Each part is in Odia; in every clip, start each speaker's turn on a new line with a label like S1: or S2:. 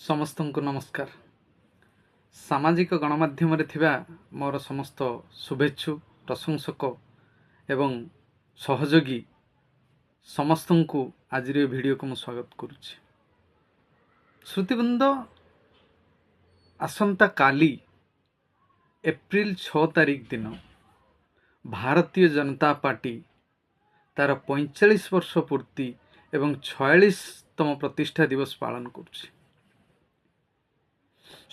S1: ସମସ୍ତଙ୍କୁ ନମସ୍କାର। ସାମାଜିକ ଗଣମାଧ୍ୟମରେ ଥିବା ମୋର ସମସ୍ତ ଶୁଭେଚ୍ଛୁ, ପ୍ରଶଂସକ ଏବଂ ସହଯୋଗୀ ସମସ୍ତଙ୍କୁ ଆଜିର ଏ ଭିଡ଼ିଓକୁ ମୁଁ ସ୍ୱାଗତ କରୁଛି। ଶ୍ରୁତିବୃନ୍ଦ, ଆସନ୍ତା କାଲି ଏପ୍ରିଲ 6 ତାରିଖ ଦିନ ଭାରତୀୟ ଜନତା ପାର୍ଟି ତାର 45 ବର୍ଷ ପୂର୍ତ୍ତି ଏବଂ 46ତମ ପ୍ରତିଷ୍ଠା ଦିବସ ପାଳନ କରୁଛି।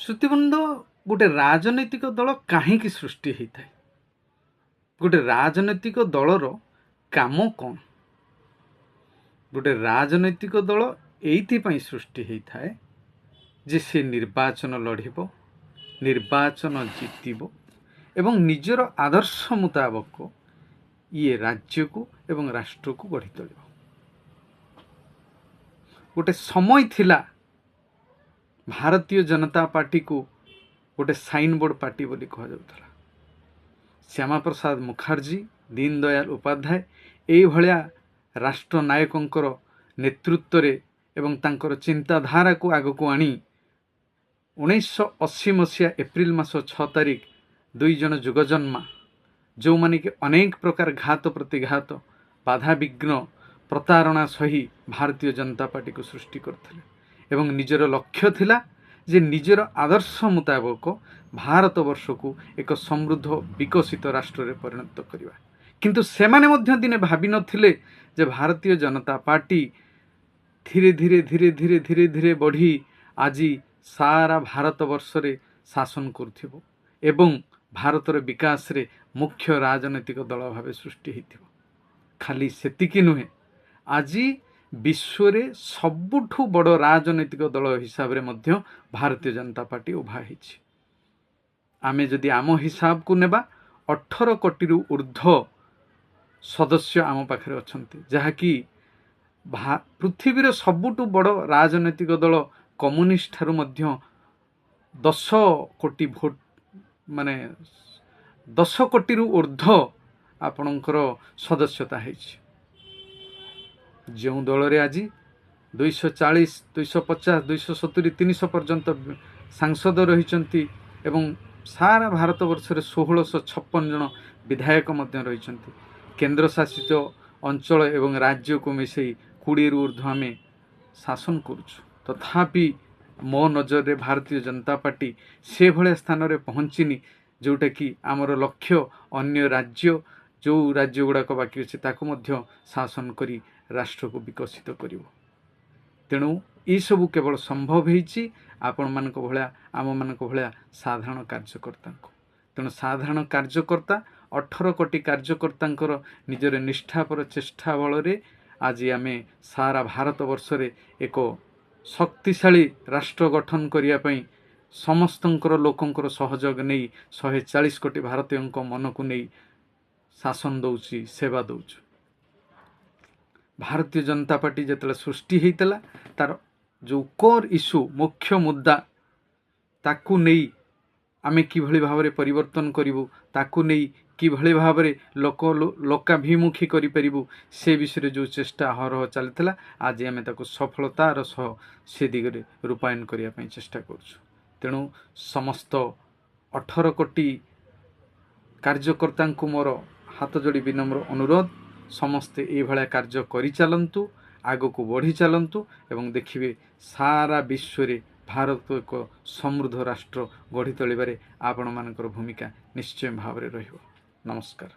S1: ଶ୍ରୁତିବୃନ୍ଦ, ଗୋଟେ ରାଜନୈତିକ ଦଳ କାହିଁକି ସୃଷ୍ଟି ହୋଇଥାଏ? ଗୋଟେ ରାଜନୈତିକ ଦଳର କାମ କ'ଣ? ଗୋଟେ ରାଜନୈତିକ ଦଳ ଏଇଥିପାଇଁ ସୃଷ୍ଟି ହୋଇଥାଏ ଯେ ସେ ନିର୍ବାଚନ ଲଢ଼ିବ, ନିର୍ବାଚନ ଜିତିବ ଏବଂ ନିଜର ଆଦର୍ଶ ମୁତାବକ ଇଏ ରାଜ୍ୟକୁ ଏବଂ ରାଷ୍ଟ୍ରକୁ ଗଢ଼ି ତୋଳିବ। ଗୋଟେ ସମୟ ଥିଲା ଭାରତୀୟ ଜନତା ପାର୍ଟିକୁ ଗୋଟେ ସାଇନ୍ ବୋର୍ଡ଼ ପାର୍ଟି ବୋଲି କୁହାଯାଉଥିଲା। ଶ୍ୟାମାପ୍ରସାଦ ମୁଖାର୍ଜୀ, ଦୀନଦୟାଲ ଉପାଧ୍ୟାୟ ଏଇଭଳିଆ ରାଷ୍ଟ୍ରନାୟକଙ୍କର ନେତୃତ୍ୱରେ ଏବଂ ତାଙ୍କର ଚିନ୍ତାଧାରାକୁ ଆଗକୁ ଆଣି 1980 ମସିହା ଏପ୍ରିଲ ମାସ 6 ତାରିଖ 2 ଜଣ ଯୁଗଜନ୍ମା, ଯେଉଁମାନେ କି ଅନେକ ପ୍ରକାର ଘାତ ପ୍ରତିଘାତ, ବାଧାବିଘ୍ନ, ପ୍ରତାରଣା ସହି ଭାରତୀୟ ଜନତା ପାର୍ଟିକୁ ସୃଷ୍ଟି କରିଥିଲେ ଏବଂ ନିଜର ଲକ୍ଷ୍ୟ ଥିଲା ଯେ ନିଜର ଆଦର୍ଶ ମୁତାବକ ଭାରତବର୍ଷକୁ ଏକ ସମୃଦ୍ଧ ବିକଶିତ ରାଷ୍ଟ୍ରରେ ପରିଣତ କରିବା। କିନ୍ତୁ ସେମାନେ ମଧ୍ୟ ଦିନେ ଭାବିନଥିଲେ ଯେ ଭାରତୀୟ ଜନତା ପାର୍ଟି ଧୀରେ ଧୀରେ ଧୀରେ ଧୀରେ ଧୀରେ ଧୀରେ ବଢ଼ି ଆଜି ସାରା ଭାରତବର୍ଷରେ ଶାସନ କରୁଥିବ ଏବଂ ଭାରତର ବିକାଶରେ ମୁଖ୍ୟ ରାଜନୈତିକ ଦଳ ଭାବେ ସୃଷ୍ଟି ହୋଇଥିବ। ଖାଲି ସେତିକି ନୁହେଁ, ଆଜି ବିଶ୍ୱରେ ସବୁଠୁ ବଡ଼ ରାଜନୈତିକ ଦଳ ହିସାବରେ ମଧ୍ୟ ଭାରତୀୟ ଜନତା ପାର୍ଟି ଉଭା ହୋଇଛି। ଆମେ ଯଦି ଆମ ହିସାବକୁ ନେବା, 18 କୋଟିରୁ ଉର୍ଦ୍ଧ୍ୱ ସଦସ୍ୟ ଆମ ପାଖରେ ଅଛନ୍ତି, ଯାହାକି ପୃଥିବୀର ସବୁଠୁ ବଡ଼ ରାଜନୈତିକ ଦଳ କମ୍ୟୁନିଷ୍ଟ ଠାରୁ ମଧ୍ୟ 10 କୋଟି ଭୋଟ, ମାନେ 10 କୋଟିରୁ ଉର୍ଦ୍ଧ୍ୱ ଆପଣଙ୍କର ସଦସ୍ୟତା ହେଇଛି। ଯେଉଁ ଦଳରେ ଆଜି 240, 250, 270, 300 ପର୍ଯ୍ୟନ୍ତ ସାଂସଦ ରହିଛନ୍ତି ଏବଂ ସାରା ଭାରତବର୍ଷରେ 1656 ଜଣ ବିଧାୟକ ମଧ୍ୟ ରହିଛନ୍ତି। କେନ୍ଦ୍ରଶାସିତ ଅଞ୍ଚଳ ଏବଂ ରାଜ୍ୟକୁ ମିଶାଇ 20ରୁ ଉର୍ଦ୍ଧ୍ୱ ଆମେ ଶାସନ କରୁଛୁ। ତଥାପି ମୋ ନଜରରେ ଭାରତୀୟ ଜନତା ପାର୍ଟି ସେଭଳିଆ ସ୍ଥାନରେ ପହଞ୍ଚିନି ଯେଉଁଟାକି ଆମର ଲକ୍ଷ୍ୟ ଅନ୍ୟ ରାଜ୍ୟ, ଯେଉଁ ରାଜ୍ୟ ଗୁଡ଼ାକ ବାକି ଅଛି ତାକୁ ମଧ୍ୟ ଶାସନ କରି ରାଷ୍ଟ୍ରକୁ ବିକଶିତ କରିବ। ତେଣୁ ଏସବୁ କେବଳ ସମ୍ଭବ ହେଇଛି ଆପଣମାନଙ୍କ ଭଳିଆ, ଆମମାନଙ୍କ ଭଳିଆ ସାଧାରଣ କାର୍ଯ୍ୟକର୍ତ୍ତାଙ୍କୁ। ତେଣୁ ସାଧାରଣ କାର୍ଯ୍ୟକର୍ତ୍ତା, 18 କୋଟି କାର୍ଯ୍ୟକର୍ତ୍ତାଙ୍କର ନିଜର ନିଷ୍ଠାପର ଚେଷ୍ଟା ବଳରେ ଆଜି ଆମେ ସାରା ଭାରତବର୍ଷରେ ଏକ ଶକ୍ତିଶାଳୀ ରାଷ୍ଟ୍ର ଗଠନ କରିବା ପାଇଁ ସମସ୍ତଙ୍କର ଲୋକଙ୍କର ସହଯୋଗ ନେଇ 140 କୋଟି ଭାରତୀୟଙ୍କ ମନକୁ ନେଇ ଶାସନ ଦେଉଛି, ସେବା ଦେଉଛୁ। ଭାରତୀୟ ଜନତା ପାର୍ଟି ଯେତେବେଳେ ସୃଷ୍ଟି ହେଇଥିଲା, ତାର ଯେଉଁ କୋର୍ ଇସ୍ୟୁ, ମୁଖ୍ୟ ମୁଦ୍ଦା, ତାକୁ ନେଇ ଆମେ କିଭଳି ଭାବରେ ପରିବର୍ତ୍ତନ କରିବୁ, ତାକୁ ନେଇ କିଭଳି ଭାବରେ ଲୋକାଭିମୁଖୀ କରିପାରିବୁ, ସେ ବିଷୟରେ ଯେଉଁ ଚେଷ୍ଟା ଅହରହ ଚାଲିଥିଲା, ଆଜି ଆମେ ତାକୁ ସଫଳତାର ସହ ସେ ଦିଗରେ ରୂପାୟନ କରିବା ପାଇଁ ଚେଷ୍ଟା କରୁଛୁ। ତେଣୁ ସମସ୍ତ 18 କୋଟି କାର୍ଯ୍ୟକର୍ତ୍ତାଙ୍କୁ ମୋର ହାତ ଯୋଡ଼ି ବିନମ୍ର ଅନୁରୋଧ, ସମସ୍ତେ ଏଇଭଳିଆ କାର୍ଯ୍ୟ କରିଚାଲନ୍ତୁ, ଆଗକୁ ବଢ଼ି ଚାଲନ୍ତୁ ଏବଂ ଦେଖିବେ ସାରା ବିଶ୍ୱରେ ଭାରତ ଏକ ସମୃଦ୍ଧ ରାଷ୍ଟ୍ର ଗଢ଼ି ତୋଳିବାରେ ଆପଣମାନଙ୍କର ଭୂମିକା ନିଶ୍ଚୟ ଭାବରେ ରହିବ। ନମସ୍କାର।